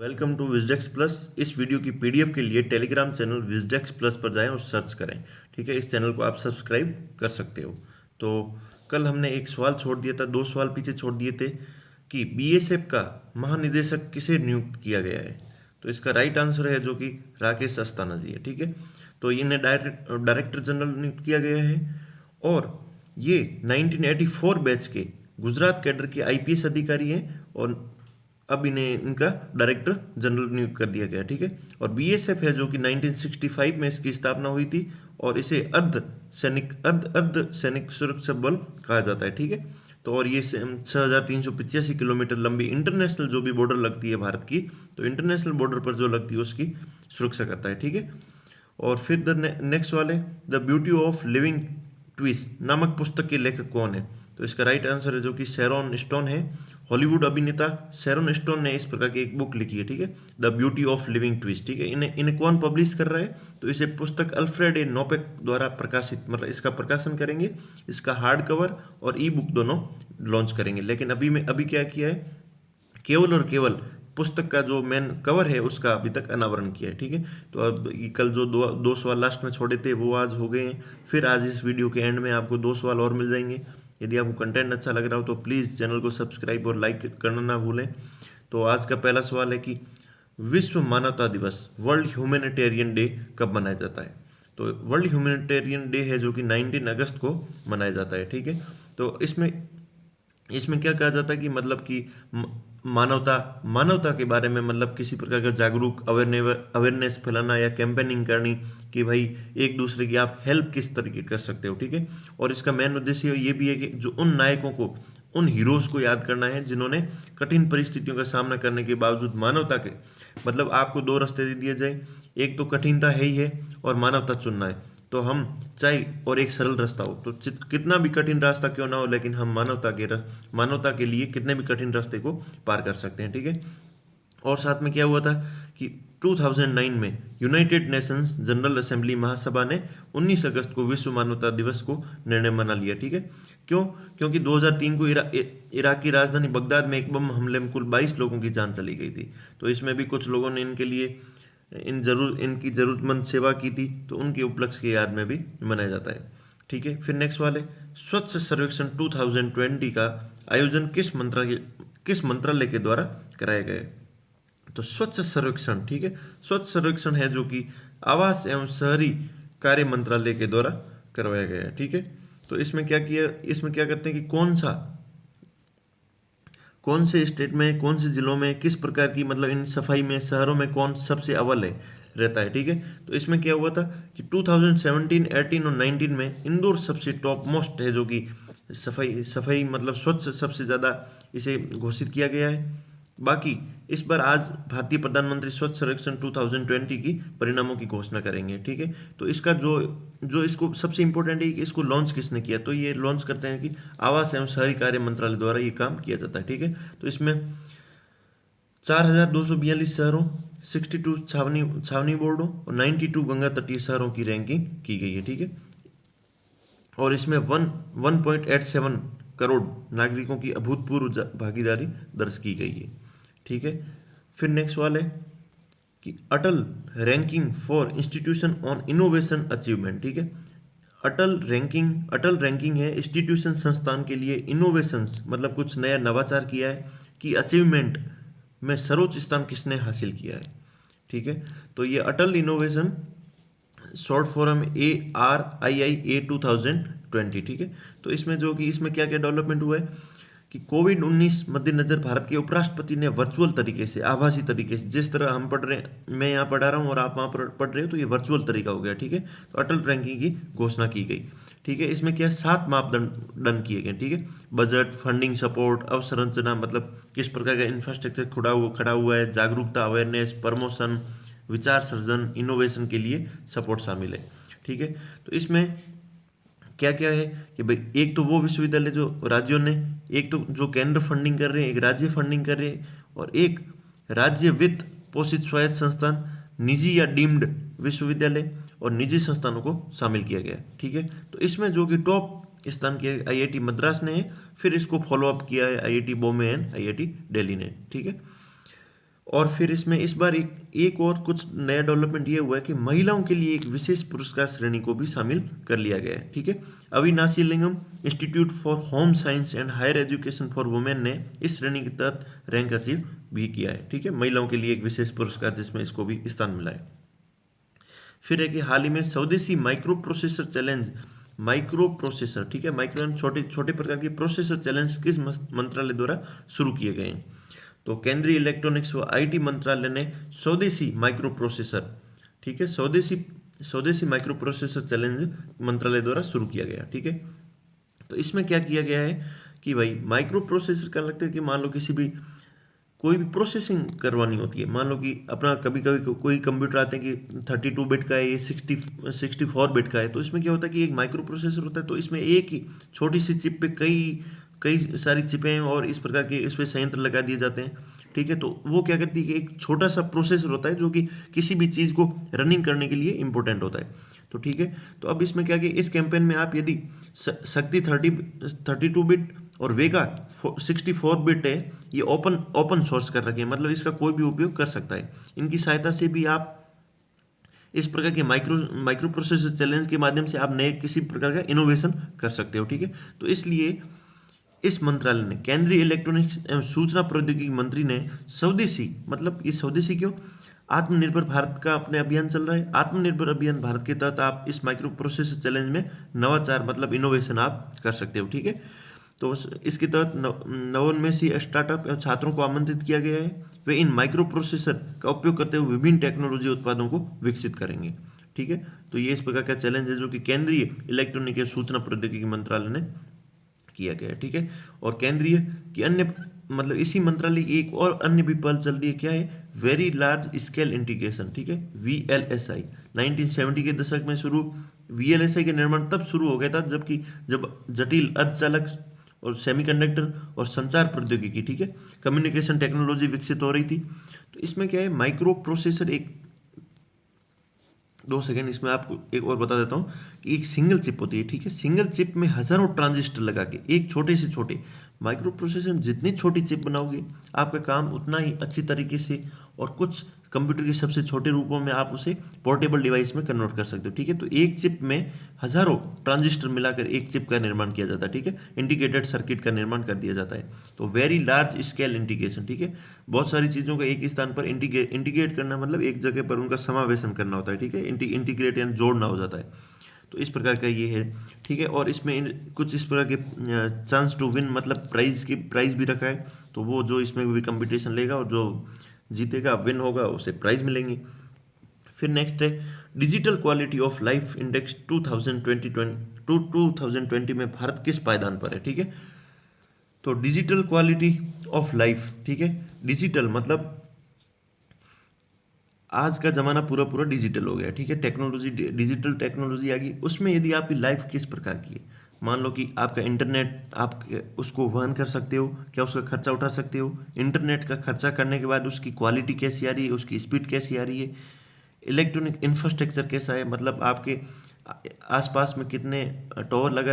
Welcome to Wisdex plus. इस video की PDF के लिए टेलीग्राम चैनल विजडेक्स प्लस पर जाएं और सर्च करें। ठीक है, इस चैनल को आप सब्सक्राइब कर सकते हो। तो कल हमने एक सवाल छोड़ दिया था, दो सवाल पीछे छोड़ दिए थे कि बीएसएफ का महानिदेशक किसे नियुक्त किया गया है। तो इसका राइट आंसर है जो कि राकेश अस्थाना जी है। ठीक है, तो इन्हें डायरेक्टर जनरल नियुक्त किया गया है और ये 1984 बैच के गुजरात कैडर के आईपीएस अधिकारी हैं और अब इन्हें इनका डायरेक्टर जनरल नियुक्त कर दिया गया। ठीक है, और बीएसएफ है जो कि 1965 में इसकी स्थापना हुई थी और इसे अर्ध सैनिक सुरक्षा बल कहा जाता है। ठीक है, तो और ये 6385 किलोमीटर लंबी इंटरनेशनल जो भी बॉर्डर लगती है भारत की, तो इंटरनेशनल बॉर्डर पर जो लगती है उसकी सुरक्षा करता है। ठीक है, और फिर द नेक्स्ट वाले the beauty of living twist नामक पुस्तक के लेखक कौन है। तो इसका राइट आंसर है जो कि शेरॉन स्टोन है। हॉलीवुड अभिनेता शेरॉन स्टोन ने इस प्रकार की एक बुक लिखी है। ठीक है, the beauty of living twist. ठीक है, इन्हें इन्हें कौन पब्लिश कर रहा है, तो इसे पुस्तक अल्फ्रेड ए नोपेक द्वारा प्रकाशित, मतलब इसका प्रकाशन करेंगे। इसका हार्ड कवर और ई बुक दोनों लॉन्च करेंगे। लेकिन अभी क्या किया है, केवल और केवल पुस्तक का जो मेन कवर है उसका अभी तक अनावरण किया है। ठीक है, तो अब कल जो दो सवाल लास्ट में छोड़े थे वो आज हो गए हैं। फिर आज इस वीडियो के एंड में आपको दो सवाल और मिल जाएंगे। यदि आपको कंटेंट अच्छा लग रहा हो तो प्लीज़ चैनल को सब्सक्राइब और लाइक करना ना भूलें। तो आज का पहला सवाल है कि विश्व मानवता दिवस वर्ल्ड ह्यूमैनिटेरियन डे कब मनाया जाता है। तो वर्ल्ड ह्यूमैनिटेरियन डे है जो कि 19 अगस्त को मनाया जाता है। ठीक है, तो इसमें इसमें क्या कहा जाता है कि मतलब कि मानवता मानवता के बारे में, मतलब किसी प्रकार का जागरूक अवेयरनेस फैलाना या कैंपेनिंग करनी कि भाई एक दूसरे की आप हेल्प किस तरीके कर सकते हो। ठीक है, और इसका मेन उद्देश्य ये भी है कि जो उन नायकों को, उन हीरोज को याद करना है जिन्होंने कठिन परिस्थितियों का सामना करने के बावजूद मानवता के, मतलब आपको दो रास्ते दे दिए जाए, एक तो कठिनता है ही है और मानवता चुनना है। तो हम चाहे और एक सरल रास्ता हो, तो कितना भी कठिन रास्ता क्यों ना हो, लेकिन हम मानवता के लिए कितने भी कठिन रास्ते को पार कर सकते हैं। ठीक है, और साथ में क्या हुआ था कि 2009 में यूनाइटेड नेशंस जनरल असेंबली महासभा ने 19 अगस्त को विश्व मानवता दिवस को निर्णय मना लिया। ठीक है, क्यों? क्योंकि 2003 को इराक की राजधानी बगदाद में एक बम हमले में कुल 22 लोगों की जान चली गई थी। तो इसमें भी कुछ लोगों ने इनके लिए इनकी ज़रूरतमंद सेवा की थी, तो उनके उपलक्ष्य की याद में भी मनाया जाता है। ठीक है, फिर नेक्स्ट वाले स्वच्छ सर्वेक्षण 2020 का आयोजन किस मंत्रालय के द्वारा कराया गया है। तो स्वच्छ सर्वेक्षण, ठीक है, स्वच्छ सर्वेक्षण है जो कि आवास एवं शहरी कार्य मंत्रालय के द्वारा करवाया गया है। ठीक है, तो इसमें क्या करते हैं कि कौन से स्टेट में, कौन से जिलों में किस प्रकार की, मतलब इन सफाई में शहरों में कौन सबसे अव्वल है रहता है। ठीक है, तो इसमें क्या हुआ था कि 2017, 18 और 19 में इंदौर सबसे टॉप मोस्ट है जो कि सफाई सफाई मतलब स्वच्छ सबसे ज़्यादा इसे घोषित किया गया है। बाकी इस बार आज भारतीय प्रधानमंत्री स्वच्छ सर्वेक्षण 2020 की परिणामों की घोषणा करेंगे। ठीक है, तो इसका जो जो इसको सबसे इंपॉर्टेंट है कि इसको लॉन्च किसने किया, तो ये लॉन्च करते हैं कि आवास एवं शहरी कार्य मंत्रालय द्वारा ये काम किया जाता है। ठीक है, तो इसमें 4242 शहरों, 62 छावनी बोर्डों और 92 गंगा तटीय शहरों की रैंकिंग की गई है। ठीक है, और इसमें 1.87 करोड़ नागरिकों की अभूतपूर्व भागीदारी दर्ज की गई है। ठीक है, फिर नेक्स्ट वाले कि ranking for institution on innovation achievement. ठीक है, अटल रैंकिंग है इंस्टीट्यूशन संस्थान के लिए इनोवेशंस, मतलब कुछ नया नवाचार किया है कि अचीवमेंट में सर्वोच्च स्थान किसने हासिल किया है। ठीक है, तो ये अटल इनोवेशन शॉर्ट फॉर्म ARIIA 2020। ठीक है, तो इसमें क्या क्या डेवलपमेंट हुआ है कि कोविड-19 मद्देनजर भारत के उपराष्ट्रपति ने वर्चुअल तरीके से, आभासी तरीके से, जिस तरह हम पढ़ रहे हैं, मैं यहाँ पढ़ा रहा हूँ और आप वहाँ पर पढ़ रहे हो, तो ये वर्चुअल तरीका हो गया। ठीक है, तो अटल रैंकिंग की घोषणा की गई। ठीक है, इसमें क्या 7 मापदंड डन किए गए। ठीक है, बजट, फंडिंग, सपोर्ट, अवसंरचना, मतलब किस प्रकार का इंफ्रास्ट्रक्चर खड़ा हुआ है, जागरूकता, अवेयरनेस, प्रमोशन, विचार सर्जन, इनोवेशन के लिए सपोर्ट शामिल है। ठीक है, तो इसमें क्या क्या है कि भाई एक तो वो विश्वविद्यालय जो राज्यों ने, एक तो जो केंद्र फंडिंग कर रहे हैं, एक राज्य फंडिंग कर रहे हैं, और एक राज्य वित्त पोषित स्वायत्त संस्थान, निजी या डीम्ड विश्वविद्यालय और निजी संस्थानों को शामिल किया गया। ठीक है, तो इसमें जो कि टॉप स्थान किया आईआईटी मद्रास ने है, फिर इसको फॉलो अप किया है IIT Bombay and IIT Delhi ने। ठीक है, और फिर इसमें इस बार एक और कुछ नया डेवलपमेंट ये हुआ है कि महिलाओं के लिए एक विशेष पुरस्कार श्रेणी को भी शामिल कर लिया गया है। ठीक है, Avinashi Lingam institute for home science and higher education for women ने इस श्रेणी के तहत रैंक अचीव भी किया है। ठीक है, महिलाओं के लिए एक विशेष पुरस्कार जिसमें इसको भी स्थान मिला है। फिर है कि हाल ही में स्वदेशी micro processor challenge, micro processor, ठीक है, माइक्रो छोटे छोटे प्रकार के प्रोसेसर चैलेंज किस मंत्रालय द्वारा शुरू किए गए हैं? तो केंद्रीय इलेक्ट्रॉनिक्स व आईटी मंत्रालय ने स्वदेशी माइक्रो प्रोसेसर, ठीक है, स्वदेशी माइक्रो प्रोसेसर चैलेंज मंत्रालय द्वारा शुरू किया गया। ठीक है, तो इसमें क्या किया गया है कि भाई माइक्रो प्रोसेसर का लगता है कि मान लो किसी भी कोई भी प्रोसेसिंग करवानी होती है, मान लो कि अपना कभी कभी कोई कंप्यूटर आते हैं कि 32 बिट का है, ये 64 बिट का है, तो इसमें क्या होता है कि एक माइक्रो प्रोसेसर होता है, तो इसमें एक ही छोटी सी चिप पे कई कई सारी चिपें और इस प्रकार के इस पे संयंत्र लगा दिए जाते हैं। ठीक है, तो वो क्या करती है कि एक छोटा सा प्रोसेसर होता है जो कि किसी भी चीज़ को रनिंग करने के लिए इंपॉर्टेंट होता है। तो ठीक है, तो अब इसमें क्या कि इस कैंपेन में आप यदि शक्ति 32 बिट और वेगा 64 बिट है, ये ओपन सोर्स कर रखे हैं, मतलब इसका कोई भी उपयोग कर सकता है। इनकी सहायता से भी आप इस प्रकार के माइक्रो प्रोसेसर चैलेंज के माध्यम से आप नए किसी प्रकार का इनोवेशन कर सकते हो। ठीक है, तो इसलिए इस मंत्रालय ने, केंद्रीय इलेक्ट्रॉनिक्स एवं सूचना प्रौद्योगिकी मंत्री ने स्वदेशी, मतलब ये स्वदेशी क्यों, आत्मनिर्भर भारत का अपने अभियान चल रहा है, आत्मनिर्भर अभियान भारत के तहत आप इस माइक्रो प्रोसेसर चैलेंज में नवाचार मतलब इनोवेशन आप कर सकते हो। ठीक है, तो इसके तहत नवोन्मेषी स्टार्टअप एवं छात्रों को आमंत्रित किया गया है, वे इन माइक्रो प्रोसेसर का उपयोग करते हुए विभिन्न टेक्नोलॉजी उत्पादों को विकसित करेंगे। ठीक है, तो ये इस प्रकार का चैलेंज है जो कि केंद्रीय इलेक्ट्रॉनिक एवं सूचना प्रौद्योगिकी मंत्रालय ने किया गया है। ठीक है, और केंद्रीय की अन्य मतलब इसी मंत्रालय की एक और अन्य भी पहल चल रही है, क्या है, वेरी लार्ज स्केल इंटीग्रेशन। ठीक है, VLSI 1970 के दशक में शुरू, VLSI का निर्माण तब शुरू हो गया था जब जटिल अर्धचालक और सेमीकंडक्टर और संचार प्रौद्योगिकी, ठीक है, कम्युनिकेशन टेक्नोलॉजी विकसित हो रही थी। तो इसमें क्या है, माइक्रो प्रोसेसर एक 2 सेकेंड इसमें आपको एक और बता देता हूँ कि एक सिंगल चिप होती है। ठीक है, सिंगल चिप में हजारों ट्रांजिस्टर लगा के एक छोटे से छोटे माइक्रो प्रोसेसर में जितनी छोटी चिप बनाओगे आपका काम उतना ही अच्छी तरीके से और कुछ कंप्यूटर के सबसे छोटे रूपों में आप उसे पोर्टेबल डिवाइस में कन्वर्ट कर सकते हो। ठीक है, तो एक चिप में हजारों ट्रांजिस्टर मिलाकर एक चिप का निर्माण किया जाता है। ठीक है, इंटीग्रेटेड सर्किट का निर्माण कर दिया जाता है, तो वेरी लार्ज स्केल इंटीग्रेशन। ठीक है, बहुत सारी चीज़ों को एक स्थान पर इंटीग्रेट करना मतलब एक जगह पर उनका समावेशन करना होता है। ठीक है, इंटीग्रेट यानी जोड़ना हो जाता है, तो इस प्रकार का ये है। ठीक है, और इसमें कुछ इस प्रकार के चांस टू विन मतलब प्राइज भी रखा है, तो वो जो इसमें भी कंपटीशन लेगा और जो जीतेगा विन होगा उसे प्राइज मिलेंगे। फिर नेक्स्ट है digital quality of life index 2020 में भारत किस पायदान पर है। ठीक है, तो डिजिटल क्वालिटी ऑफ लाइफ, ठीक है, डिजिटल मतलब आज का ज़माना पूरा पूरा डिजिटल हो गया। ठीक है, टेक्नोलॉजी, डिजिटल टेक्नोलॉजी आ गई, उसमें यदि आपकी लाइफ किस प्रकार की है, मान लो कि आपका इंटरनेट आप उसको वहन कर सकते हो, क्या उसका खर्चा उठा सकते हो, इंटरनेट का खर्चा करने के बाद उसकी क्वालिटी कैसी आ रही है, उसकी स्पीड कैसी आ रही है, इलेक्ट्रॉनिक इंफ्रास्ट्रक्चर कैसा है, मतलब आपके आसपास में कितने टावर लगा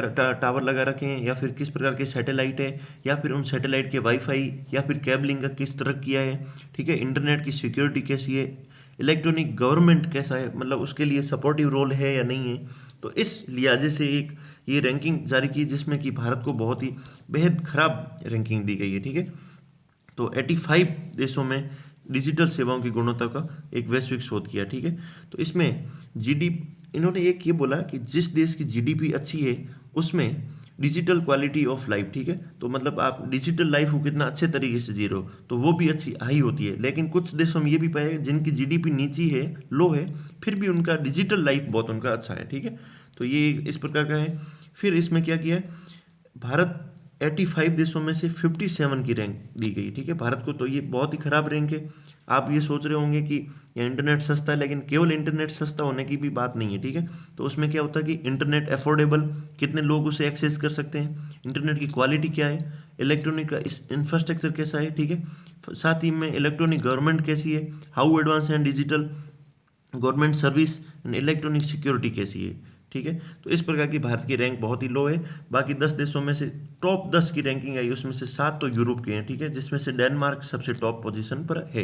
रखे हैं, या फिर किस प्रकार के सैटेलाइट है, या फिर उन सैटेलाइट के वाईफाई या फिर केबलिंग का किस तरह किया है। ठीक है, इंटरनेट की सिक्योरिटी कैसी है, इलेक्ट्रॉनिक गवर्नमेंट कैसा है, मतलब उसके लिए सपोर्टिव रोल है या नहीं है। तो इस लिहाजे से एक ये रैंकिंग जारी की जिसमें कि भारत को बहुत ही बेहद खराब रैंकिंग दी गई है। ठीक है, तो 85 देशों में डिजिटल सेवाओं की गुणवत्ता का एक वैश्विक शोध किया। ठीक है, तो इसमें जीडीपी इन्होंने एक ये बोला कि जिस देश की जीडीपी अच्छी है उसमें डिजिटल क्वालिटी ऑफ लाइफ, ठीक है, तो मतलब आप डिजिटल लाइफ को कितना अच्छे तरीके से जी रहे हो तो वो भी अच्छी हाई होती है। लेकिन कुछ देशों में ये भी पाया जिनकी जीडीपी नीची है, लो है, फिर भी उनका डिजिटल लाइफ बहुत उनका अच्छा है। ठीक है, तो ये इस प्रकार का है। फिर इसमें क्या किया है, भारत 85 देशों में से 57 की रैंक दी गई। ठीक है, भारत को तो ये बहुत ही खराब रैंक है। आप ये सोच रहे होंगे कि ये इंटरनेट सस्ता है, लेकिन केवल इंटरनेट सस्ता होने की भी बात नहीं है। ठीक है, तो उसमें क्या होता है कि इंटरनेट अफोर्डेबल, कितने लोग उसे एक्सेस कर सकते हैं, इंटरनेट की क्वालिटी क्या है, इलेक्ट्रॉनिक का इंफ्रास्ट्रक्चर कैसा है। ठीक है, साथ ही में इलेक्ट्रॉनिक गवर्नमेंट कैसी है, how advance and digital government service and electronic security कैसी है। ठीक है, तो इस प्रकार की भारत की रैंक बहुत ही लो है। बाकी 10 देशों में से टॉप 10 की रैंकिंग आई, उसमें से 7 तो यूरोप के हैं। ठीक है, जिसमें से डेनमार्क सबसे टॉप पोजीशन पर है।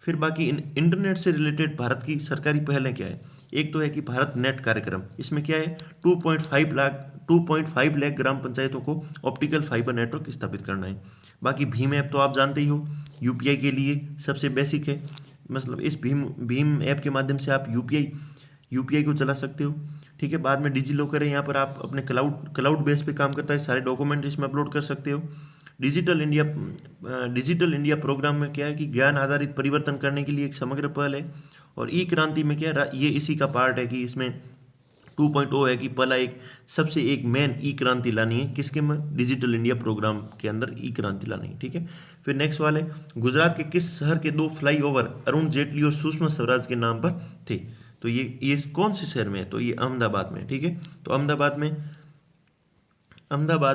फिर बाकी इंटरनेट से रिलेटेड भारत की सरकारी पहलें क्या है। एक तो है कि भारत नेट कार्यक्रम, इसमें क्या है 2.5 लाख ग्राम पंचायतों को ऑप्टिकल फाइबर नेटवर्क स्थापित करना है। बाकी भीम ऐप तो आप जानते ही हो, यूपीआई के लिए सबसे बेसिक है। मतलब इस भीम भीम ऐप के माध्यम से आप यूपीआई को चला सकते हो। ठीक है, बाद में डिजी लॉकर है, यहाँ पर आप अपने क्लाउड बेस पे काम करता है, सारे डॉक्यूमेंट इसमें अपलोड कर सकते हो। डिजिटल इंडिया प्रोग्राम में क्या है कि ज्ञान आधारित परिवर्तन करने के लिए एक समग्र पहल है। और ई क्रांति में क्या है, ये इसी का पार्ट है कि इसमें 2.0 है कि पहला एक सबसे एक मेन ई क्रांति लानी है, किसके में, डिजिटल इंडिया प्रोग्राम के अंदर ई क्रांति लानी है। ठीक है, फिर नेक्स्ट वाले, गुजरात के किस शहर के 2 फ्लाईओवर अरुण जेटली और सुषमा स्वराज के नाम पर थे। तो ये कौन से शहर में है, तो ये अहमदाबाद में। ठीक है, तो अहमदाबाद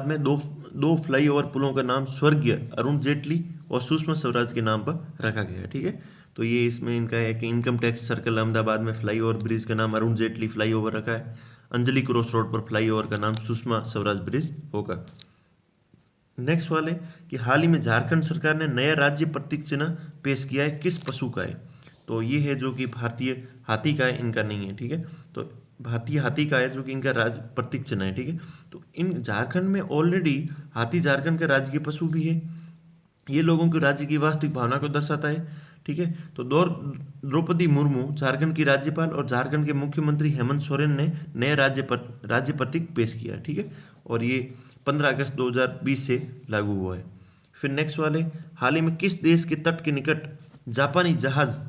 में दो फ्लाईओवर पुलों का नाम स्वर्गीय अरुण जेटली और सुषमा स्वराज के नाम पर रखा गया है। ठीक है, तो ये इसमें इनका है कि इनकम टैक्स सर्कल अहमदाबाद में फ्लाईओवर ब्रिज का नाम अरुण जेटली फ्लाईओवर रखा है। अंजलि क्रॉस रोड पर फ्लाईओवर का नाम सुषमा स्वराज ब्रिज होगा। नेक्स्ट वाले कि हाल ही में झारखंड सरकार ने नया राज्य प्रतीक चिन्ह पेश किया है, किस पशु का है। तो ये है जो कि भारतीय हाथी का है, इनका नहीं है। ठीक है, तो भारतीय हाथी का है जो कि इनका राज्य प्रतीक चिन्ह है। ठीक है, तो इन झारखंड में ऑलरेडी हाथी झारखंड का राजकीय पशु भी है। ये लोगों के राज्य की वास्तविक भावना को दर्शाता है। ठीक है, तो द्रौपदी मुर्मू झारखंड की राज्यपाल और झारखंड के मुख्यमंत्री हेमंत सोरेन ने नया राज्य प्रतीक पेश किया। ठीक है, और ये 15 अगस्त 2020 से लागू हुआ है। फिर नेक्स्ट वाले, हाल ही में किस देश के तट के निकट जापानी जहाज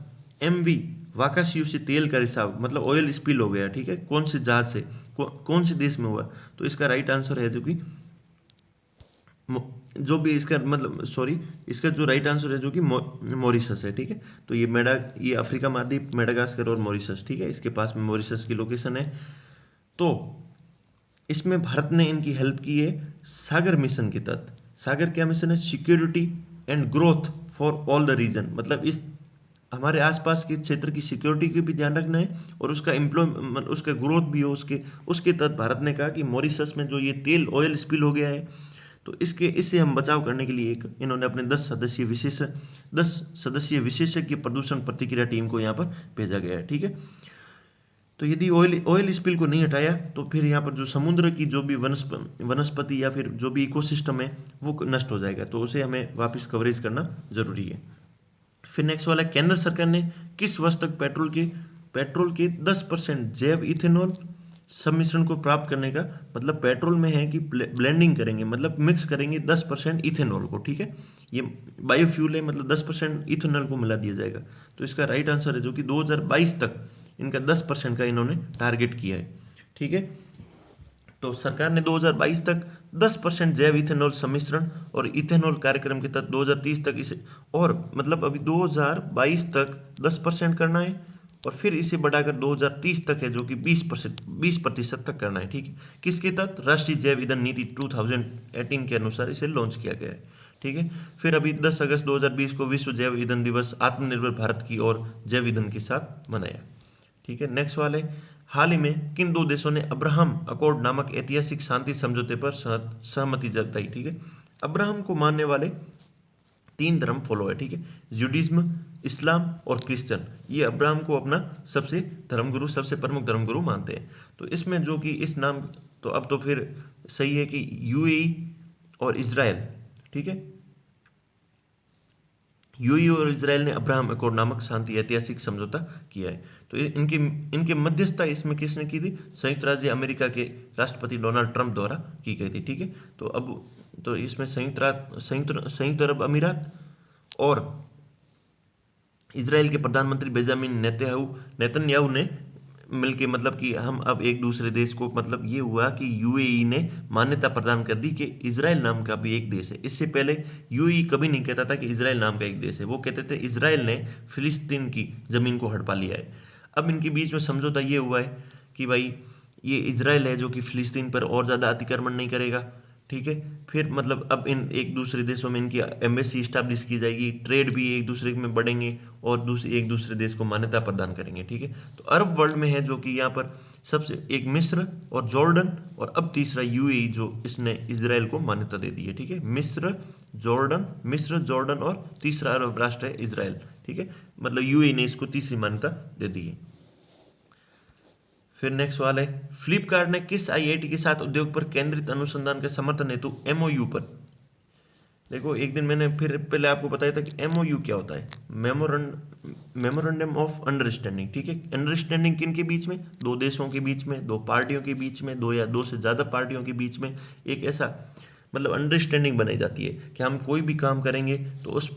MV वाकाशियो से तेल का रिसाव, मतलब ऑयल स्पिल हो गया। ठीक है, कौन से जहाज से, कौन से देश में हुआ। तो इसका राइट आंसर है जो कि जो भी इसका मतलब सॉरी इसका जो राइट आंसर है जो कि मॉरिशस है। ठीक है, तो ये अफ्रीका महाद्वीप, मेडागास्कर और मॉरिशस। ठीक है, इसके पास में मॉरिशस की लोकेशन है। तो इसमें भारत ने इनकी हेल्प की है सागर मिशन के तहत। सागर क्या मिशन है, security and growth for all the region, मतलब इस हमारे आसपास के क्षेत्र की सिक्योरिटी की भी ध्यान रखना है और उसका ग्रोथ भी हो। उसके तहत भारत ने कहा कि मॉरिशस में जो ये तेल ऑयल स्पिल हो गया है, तो इससे हम बचाव करने के लिए इन्होंने अपने 10 सदस्यीय विशेषज्ञ प्रदूषण प्रतिक्रिया टीम को यहाँ पर भेजा गया है। ठीक है, तो यदि ऑयल स्पिल को नहीं हटाया तो फिर यहाँ पर जो समुद्र की जो भी वनस्पति या फिर जो भी इकोसिस्टम है वो नष्ट हो जाएगा, तो उसे हमें वापस कवरेज करना जरूरी है। फिर नेक्स्ट वाला, केंद्र सरकार ने किस वर्ष तक पेट्रोल के 10% जैव इथेनॉल सम्मिश्रण को प्राप्त करने का, मतलब पेट्रोल में है कि ब्लेंडिंग करेंगे, मतलब मिक्स करेंगे 10% इथेनॉल को। ठीक है, ये बायोफ्यूल है, मतलब 10% इथेनॉल को मिला दिया जाएगा। तो इसका राइट आंसर है जो कि 2022 तक इनका 10% का इन्होंने टारगेट किया है। ठीक है, तो सरकार ने 2022 तक 10% जैव इथेनॉल सम्मिश्रण और इथेनॉल कार्यक्रम के तहत 2030 तक इसे, और मतलब अभी 2022 तक 10% करना है और फिर इसे बढ़ाकर 2030 तक है जो कि 20% तक करना है। ठीक है, किसके तहत, राष्ट्रीय जैव ईंधन नीति 2018 के अनुसार इसे लॉन्च किया गया है। ठीक है, फिर अभी 10 अगस्त 2020 को विश्व जैव ईंधन दिवस आत्मनिर्भर भारत की ओर जैव ईंधन के साथ मनाया। ठीक है, नेक्स्ट वाले, हाल ही में किन 2 देशों ने अब्राहम अकॉर्ड नामक ऐतिहासिक शांति समझौते पर सहमति जताई। ठीक है, अब्राहम को मानने वाले 3 धर्म फॉलो है। ठीक है, जुडिज्म, इस्लाम और क्रिश्चियन, ये अब्राहम को अपना सबसे प्रमुख धर्मगुरु मानते हैं। तो इसमें जो कि इस नाम, तो अब तो फिर सही है कि यूएई और इजराइल। ठीक है, यूएई और इजराइल ने अब्राहम अकॉर्ड नामक शांति ऐतिहासिक समझौता किया है। तो इनके मध्यस्थता इसमें किसने की थी, संयुक्त राज्य अमेरिका के राष्ट्रपति डोनाल्ड ट्रंप द्वारा की गई थी। ठीक है, तो इसमें संयुक्त अरब अमीरात और इजराइल के प्रधानमंत्री बेंजामिन नेतन्याहू ने मिलके, मतलब कि हम अब एक दूसरे देश को, मतलब ये हुआ कि यूएई ने मान्यता प्रदान कर दी कि इजराइल नाम का भी एक देश है। इससे पहले यूएई कभी नहीं कहता था कि इजराइल नाम का एक देश है, वो कहते थे इजराइल ने फिलिस्तीन की जमीन को हड़पा लिया है। अब इनके बीच में समझौता ये हुआ है कि भाई ये इजराइल है जो कि फिलिस्तीन पर और ज़्यादा अतिक्रमण नहीं करेगा। ठीक है, फिर मतलब अब इन एक दूसरे देशों में इनकी एम्बेसी स्टैब्लिश की जाएगी, ट्रेड भी एक दूसरे में बढ़ेंगे और एक दूसरे देश को मान्यता प्रदान करेंगे। ठीक है, तो अरब वर्ल्ड में है जो कि यहाँ पर सबसे एक मिस्र और जॉर्डन, और अब तीसरा यूएई जो इसने इजराइल को मान्यता दे दी है। ठीक है, मिस्र जॉर्डन और तीसरा अरब राष्ट्र है इजराइल। ठीक है, मतलब यूएई ने इसको तीसरी मान्यता दे दी है। फिर नेक्स्ट सवाल है, फ्लिपकार्ट ने किस आईआईटी के साथ उद्योग पर केंद्रित अनुसंधान के समर्थन हेतु एमओयू पर, देखो एक दिन मैंने फिर पहले आपको बताया था कि एमओयू क्या होता है, मेमोरेंडम ऑफ अंडरस्टैंडिंग, ठीक है। अंडरस्टैंडिंग किन के बीच में, दो देशों के बीच में, दो पार्टियों के बीच में, दो या दो से ज़्यादा पार्टियों के बीच में एक ऐसा मतलब अंडरस्टैंडिंग बनाई जाती है कि हम कोई भी काम करेंगे तो उस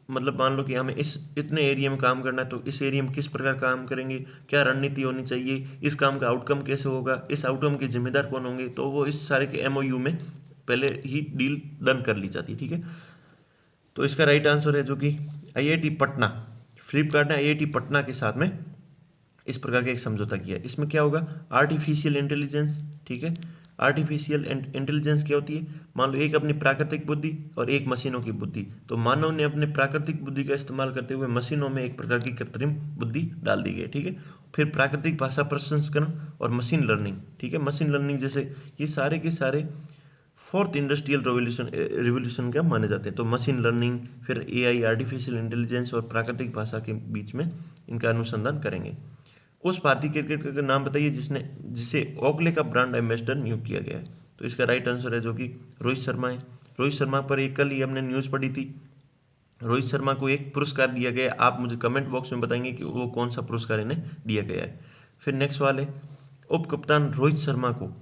मतलब मान लो कि हमें इस इतने एरिया में काम करना है, तो इस एरिया में किस प्रकार काम करेंगे, क्या रणनीति होनी चाहिए, इस काम का आउटकम कैसे होगा, इस आउटकम के जिम्मेदार कौन होंगे, तो वो इस सारे के एमओयू में पहले ही डील डन कर ली जाती है, ठीक है। तो इसका राइट आंसर है जो कि आईआईटी पटना, फ्लिपकार्ट ने आईआईटी पटना के साथ में इस प्रकार का एक समझौता किया। इसमें क्या होगा, आर्टिफिशियल इंटेलिजेंस, ठीक है। आर्टिफिशियल इंटेलिजेंस क्या होती है, मान लो एक अपनी प्राकृतिक बुद्धि और एक मशीनों की बुद्धि, तो मानव ने अपने प्राकृतिक बुद्धि का इस्तेमाल करते हुए मशीनों में एक प्रकार की कृत्रिम बुद्धि डाल दी गई, ठीक है। फिर प्राकृतिक भाषा प्रसंस्करण और मशीन लर्निंग, ठीक है, मशीन लर्निंग जैसे ये सारे के सारे फोर्थ इंडस्ट्रियल रिवोल्यूशन का माने जाते हैं। तो मशीन लर्निंग, फिर एआई, आर्टिफिशियल इंटेलिजेंस और प्राकृतिक भाषा के बीच में इनका अनुसंधान करेंगे। उस भारतीय क्रिकेटर का नाम बताइए जिसे ओकले का ब्रांड एम्बेसडर नियुक्त किया गया है। तो इसका राइट आंसर है जो कि रोहित शर्मा है। रोहित शर्मा पर एक कल ही हमने न्यूज़ पढ़ी थी, रोहित शर्मा को एक पुरस्कार दिया गया। आप मुझे कमेंट बॉक्स में बताएंगे कि वो कौन सा पुरस्कार इन्हें दिया गया है। फिर नेक्स्ट सवाल है, उप कप्तान रोहित शर्मा को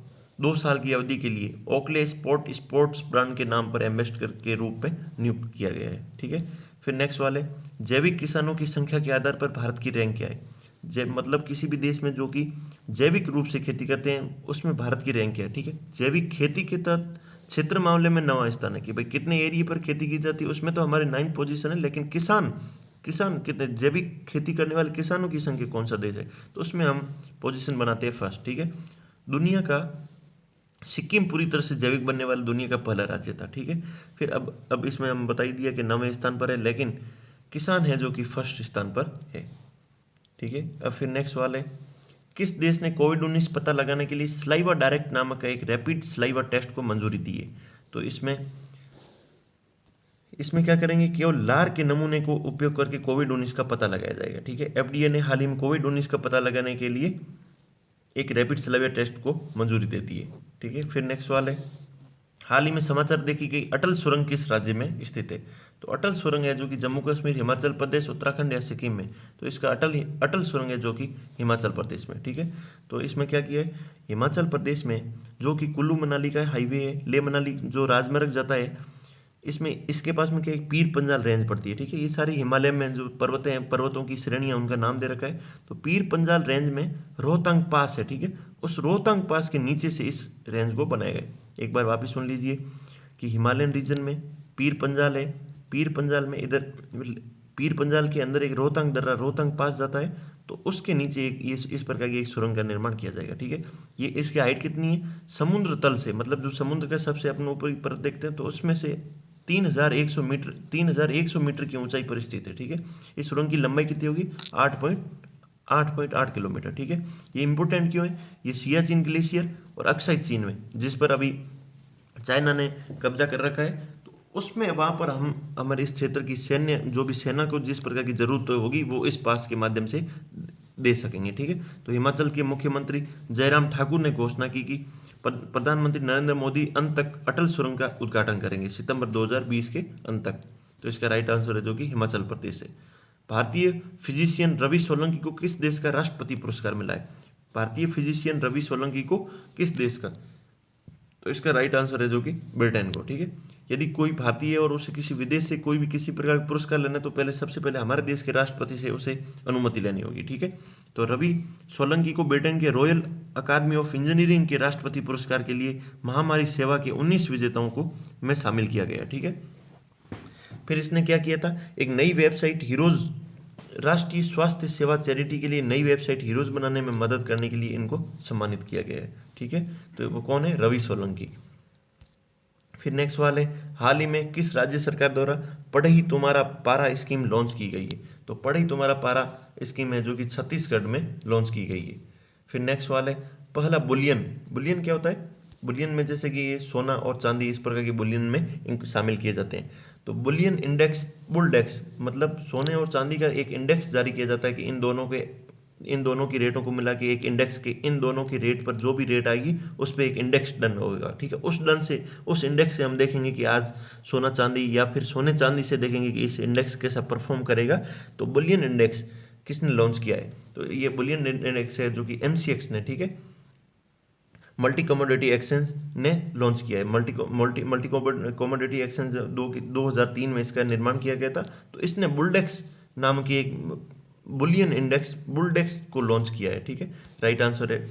2 साल की अवधि के लिए ओकले स्पोर्ट्स ब्रांड के नाम पर एम्बेसडर के रूप में नियुक्त किया गया है, ठीक है। फिर नेक्स्ट सवाल है, जैविक किसानों की संख्या के आधार पर भारत की रैंक क्या है। मतलब किसी भी देश में जो कि जैविक रूप से खेती करते हैं उसमें भारत की रैंक क्या है, ठीक है। जैविक खेती के तहत क्षेत्र मामले में 9वां स्थान है कि भाई कितने एरिया पर खेती की जाती है, उसमें तो हमारे 9th पोजीशन है। लेकिन किसान किसान कितने जैविक खेती करने वाले किसानों की संख्या कौन सा देश है, तो उसमें हम पोजीशन बनाते हैं फर्स्ट, ठीक है। दुनिया का सिक्किम पूरी तरह से जैविक बनने वाला दुनिया का पहला राज्य था, ठीक है। फिर अब इसमें हम बता ही दिया कि 9वें स्थान पर है, लेकिन किसान है जो कि फर्स्ट स्थान पर है, ठीक है। अब फिर नेक्स्ट सवाल है, किस देश ने कोविड-19 पता लगाने के लिए सलाइवा डायरेक्ट नामक का एक रैपिड सलाइवा टेस्ट को मंजूरी दी है। तो इसमें इसमें क्या करेंगे, केवल लार के नमूने को उपयोग करके कोविड-19 का पता लगाया जाएगा, ठीक है। एफडीए ने हाल ही में कोविड-19 का पता लगाने के लिए एक रैपिड सलाइवा टेस्ट को मंजूरी दे दी है, ठीक है। फिर नेक्स्ट सवाल है, हाल ही में समाचार देखी गई अटल सुरंग किस राज्य में स्थित है। तो अटल सुरंग है जो कि जम्मू कश्मीर, हिमाचल प्रदेश, उत्तराखंड या सिक्किम में। तो इसका अटल सुरंग है जो कि हिमाचल प्रदेश में, ठीक है। तो इसमें क्या किया है, हिमाचल प्रदेश में जो कि कुल्लू मनाली का हाईवे है, लेह मनाली जो राजमार्ग जाता है, इसमें इसके पास में क्या एक पीर पंजाल रेंज पड़ती है, ठीक है। ये सारी हिमालय में जो पर्वतें हैं, पर्वतों की श्रेणियां, उनका नाम दे रखा है। तो पीर पंजाल रेंज में रोहतांग पास है, ठीक है। उस रोहतांग पास के नीचे से इस रेंज को बनाया गया। एक बार वापस सुन लीजिए कि हिमालयन रीजन में पीर पंजाल है, पीर पंजाल में इधर पीर पंजाल के अंदर एक रोहतांग दर्रा, रोहतांग पास जाता है, तो उसके नीचे एक इस प्रकार की एक सुरंग का निर्माण किया जाएगा, ठीक है। ये इसकी हाइट कितनी है, समुद्र तल से, मतलब जो समुद्र का सबसे अपने ऊपरी परत देखते हैं, तो उसमें से 3100 मीटर की ऊंचाई पर स्थित है, ठीक है। इस सुरंग की लंबाई कितनी होगी, 8.8 किलोमीटर, ठीक है। ये इंपोर्टेंट क्यों है, ये सियाचिन ग्लेशियर और अक्साई चीन में, जिस पर अभी चाइना ने कब्जा कर रखा है, तो उसमें वहाँ पर हम हमारे इस क्षेत्र की सैन्य जो भी सेना को जिस प्रकार की जरूरत होगी वो इस पास के माध्यम से दे सकेंगे, ठीक है। तो हिमाचल के मुख्यमंत्री जयराम ठाकुर ने घोषणा की कि प्रधानमंत्री नरेंद्र मोदी अंत तक अटल सुरंग का उद्घाटन करेंगे, सितंबर 2020 के अंत तक। तो इसका राइट आंसर है जो कि हिमाचल प्रदेश है। भारतीय फिजिशियन रवि सोलंकी को किस देश का राष्ट्रपति पुरस्कार मिला है। भारतीय फिजिशियन रवि सोलंकी को किस देश का, तो इसका राइट आंसर है जो कि ब्रिटेन को, ठीक है। यदि कोई भारतीय है और उसे किसी विदेश से कोई भी किसी प्रकार का पुरस्कार लेना है, तो पहले सबसे पहले हमारे देश के राष्ट्रपति से उसे अनुमति लेनी होगी, ठीक है। तो रवि सोलंकी को ब्रिटेन के रॉयल अकादमी ऑफ इंजीनियरिंग के राष्ट्रपति पुरस्कार के लिए महामारी सेवा के 19 विजेताओं को में शामिल किया गया, ठीक है। फिर इसने क्या किया था, एक नई वेबसाइट हीरोज, राष्ट्रीय स्वास्थ्य सेवा चैरिटी के लिए नई वेबसाइट हीरोज बनाने में मदद करने के लिए इनको सम्मानित किया गया है, ठीक है। तो वो कौन है, रवि सोलंकी। फिर नेक्स्ट सवाल है, हाल ही में किस राज्य सरकार द्वारा पढ़ई तुम्हारा पारा स्कीम लॉन्च की गई है। तो पढ़ई तुम्हारा पारा स्कीम है जो कि छत्तीसगढ़ में लॉन्च की गई है। फिर नेक्स्ट सवाल है, पहला बुलियन, बुलियन क्या होता है, बुलियन में जैसे कि ये सोना और चांदी इस प्रकार के बुलियन में इनको शामिल किए जाते हैं। तो बुलियन इंडेक्स बुलडेक्स मतलब सोने और चांदी का एक इंडेक्स जारी किया जाता है कि इन दोनों की रेटों को मिला के एक इंडेक्स के इन दोनों की रेट पर जो भी रेट आएगी उस पर एक इंडेक्स डन होगा, ठीक है। उस इंडेक्स से हम देखेंगे कि आज सोना चांदी, या फिर सोने चांदी से देखेंगे कि इस इंडेक्स कैसा परफॉर्म करेगा। तो बुलियन इंडेक्स किसने लॉन्च किया है? तो ये बुलियन इंडेक्स है जो कि एमसीएक्स ने, ठीक है, मल्टी कमोडिटी एक्सचेंज ने लॉन्च किया है। मल्टी कमोडिटी एक्सचेंज 2003 में इसका निर्माण किया गया था। तो इसने बुलडेक्स नाम की एक बुलियन इंडेक्स बुलडेक्स को लॉन्च किया है, ठीक है। राइट आंसर है।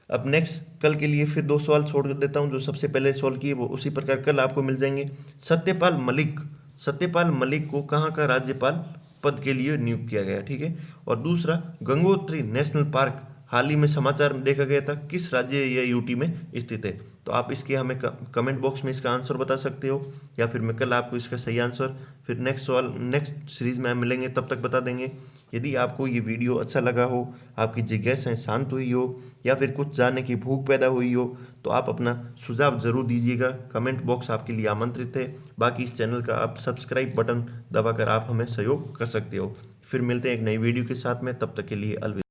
अब नेक्स्ट कल के लिए फिर 2 सवाल छोड़ देता हूं, जो सबसे पहले सॉल्व किए वो उसी प्रकार कल आपको मिल जाएंगे। सत्यपाल मलिक को कहाँ का राज्यपाल पद के लिए नियुक्त किया गया, ठीक है। और दूसरा, गंगोत्री नेशनल पार्क हाल ही में समाचार में देखा गया था, किस राज्य या यूटी में स्थित है? तो आप इसके हमें कमेंट बॉक्स में इसका आंसर बता सकते हो, या फिर मैं कल आपको इसका सही आंसर फिर नेक्स्ट सवाल नेक्स्ट सीरीज में हम मिलेंगे तब तक बता देंगे। यदि आपको ये वीडियो अच्छा लगा हो, आपकी जिज्ञासाएं शांत हुई हो, या फिर कुछ जानने की भूख पैदा हुई हो, तो आप अपना सुझाव जरूर दीजिएगा। कमेंट बॉक्स आपके लिए आमंत्रित है। बाकी इस चैनल का आप सब्सक्राइब बटन दबाकर आप हमें सहयोग कर सकते हो। फिर मिलते हैं एक नई वीडियो के साथ में, तब तक के लिए अलविदा।